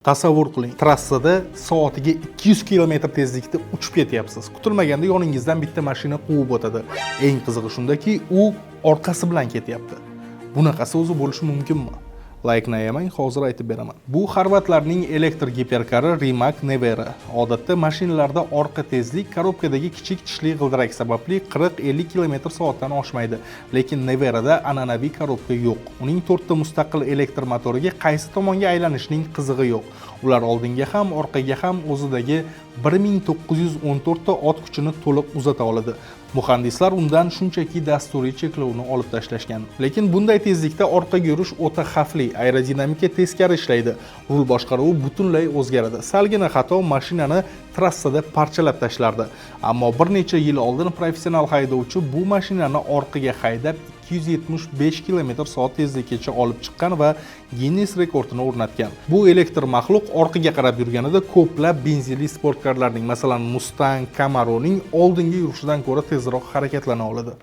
Tasavvur qiling, trassada soatiga 200 km tezlikda uchib ketyapsiz. Kutilmaganda yoningizdan bitta mashina quvib o'tadi. Eng qizig'i shundaki, u orqasi bilan ketyapti. Bunaqasi o'zi bo'lishi mumkinmi? Like nayamang, hozir aytib beraman. Bu xorvatlarning elektr giperkari Rimac Nevera. Odatda mashinalarda orqa tezlik korobkadagi kichik tishli g'ildirak sababli 40-50 km/soatdan oshmaydi. Lekin Neverada an'anaviy korobka yo'q. Uning 4 ta mustaqil elektr motoriga qaysi tomonga aylanishning qizig'i yo'q. Ular oldinga ham, orqaga ham o'zidagi 1914 ta ot kuchini to'liq uzata oladi. Muhandislar undan shunchaki dasturiy cheklovni olib tashlashgan. Lekin bunday tezlikda orqaga yurish o'ta xavfli. Aerodinamika teskari ishlaydi. Rul boshqaruvi butunlay o'zgaradi. Salgina xato mashinani trassada parchalab tashlardi. Ammo bir necha yil oldin professional haydovchi bu mashinani orqaga haydab 275 km/soat tezlikgacha olib chiqqan va Guinness rekordini o'rnatgan. Bu elektr maxluq orqaga qarab yurganida ko'plab benzinli sportkarlarning, masalan, Mustang, Camaro'ning oldinga yurishidan ko'ra tezroq harakatlana oladi.